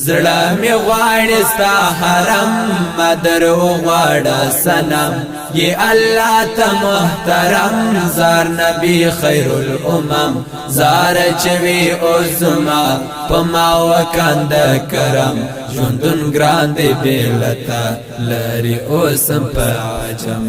زړه می غواړي ستا حرم مدر غواړه سنم یہ الله ته محترم زار نبی خیر الامم زار چوي اوزما پما وکند کرم ژوندون ګران دی بیلتا لري اوسم په عجم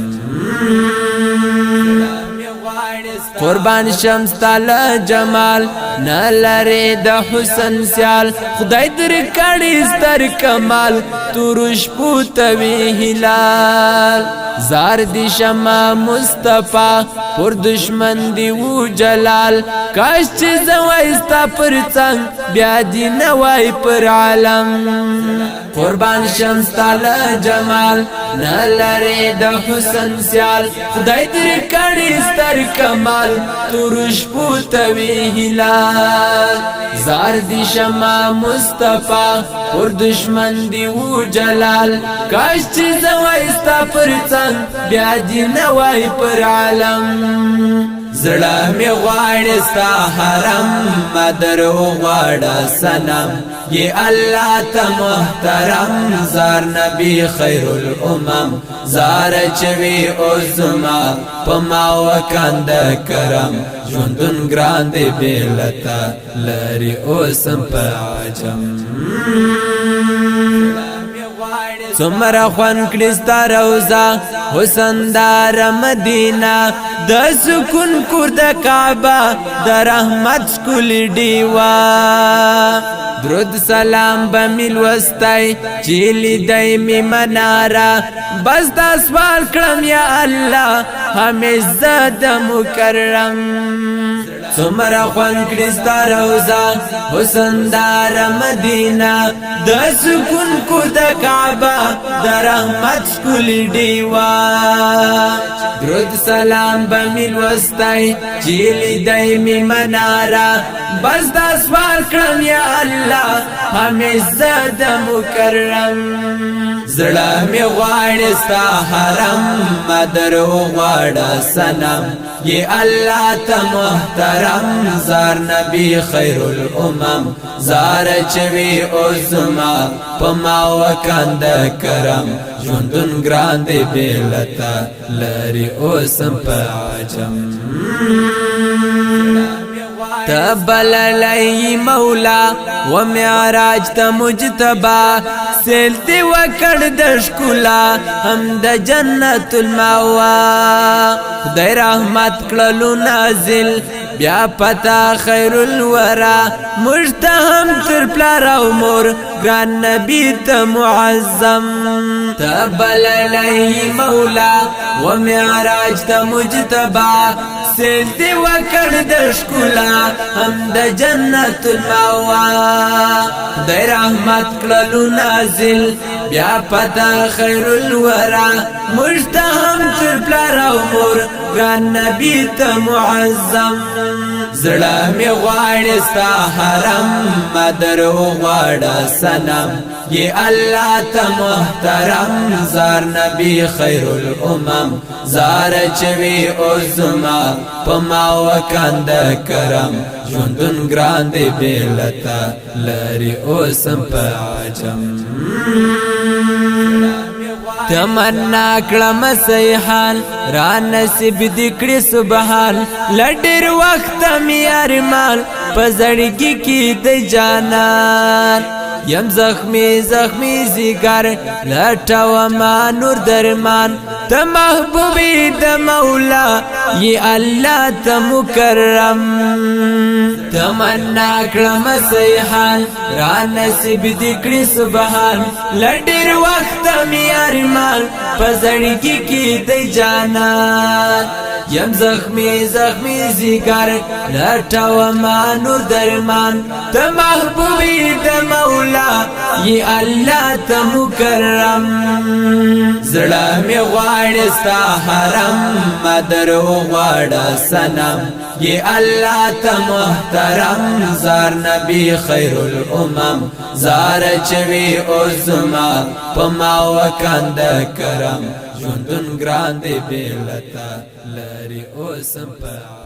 قربان شمس تعالی جمال نلری د حسن سیال خدای در کړي ستر کمال تورش پوتوي هلال زار دی شمع مصطفی پر دشمن دی و جلال کاش چې زوایستا پر څنګ بیا دی نوای پر عالم قربان شمس تعالی جمال نلری د حسن سیال خدای در کړي ستر کمال تورش پوتوي هلال زار دی شمع مصطفی پر دشمن دی و جلال کاش چې زوایستا پر څنګ بیا دی نوای پر عالم زړه می غواړي ستا حرم مدر غواړه سنم یہ الله ته محترم زار نبی خیر الامم زار چوي اوزما پما وکند کرم ژوندون ګران دی بیلتا لري اوسم په عجم څومره خوان کړستا روزا حسن دار مدینه د سکون کور د کعبه د رحمت کول دیوا درود سلام بمیل وستای چیلی دای می منارا بس دا سوال کړم یا الله همیشه د مکرم څومره خوان کړستا روزا حسن دار مدینه د سکون کور د کعبه د رحمت کول دیوا درود سلام بمیل وستای چیلی دای می منارا بس دا سوال کړم یا الله همیشه د مکرم زړه می غواړي ستا حرم مدر غواړه سنم یہ الله ته محترم زار نبی خیر الامم زار چوي اوزما پما وکند کرم ژوندون ګران دی بیلتا لري اوسم په عجم تبللی مولا و معراج تا مجتبا سیلتی وکڑ دشکولا هم د جنت الماوا خدای رحمت کړلو نازل بیا پتا خیر الورا مجتهم تر پلار او مور ګران نبی ته معظم تبللی مولا و معراج تا مجتبا سیلتی وکړ دشکولا هم د جنت الماوا خدای رحمت کړلو نازل بیا پتا خیر الورا مجتهم تر پلار او مور ګران نبی ته معظم زړه می غواړي ستا حرم مدر غواړه سنم یہ الله ته محترم زار نبی خیر الامم زار چوي اوزما پما وکند کرم ژوندون ګران دی بیلتا لري اوسم په عجم تمنا کړم سیحان را نصیب دکړي سبحان لډر وخت می ارمان پزړګي کې د جانان یم زخمی زخمی زیگر لټاو ما نور درمان ته محبوبی د مولا یہ الله ته مکرم تمنا کړم سیحان را نصیب دکړي سبحان لډر وخت می ارمان پزړګي کې د جانان یم زخمی زخمی زیگر لټاو ما نور درمان ته محبوبی د مولا یہ الله ته مکرم زړه می غواړي ستا حرم مدر غواړه سنم یہ الله ته محترم زار نبی خیر الامم زار چوي اوزما پما وکند کرم ژوندون ګران دی بیلتا لري اوسم په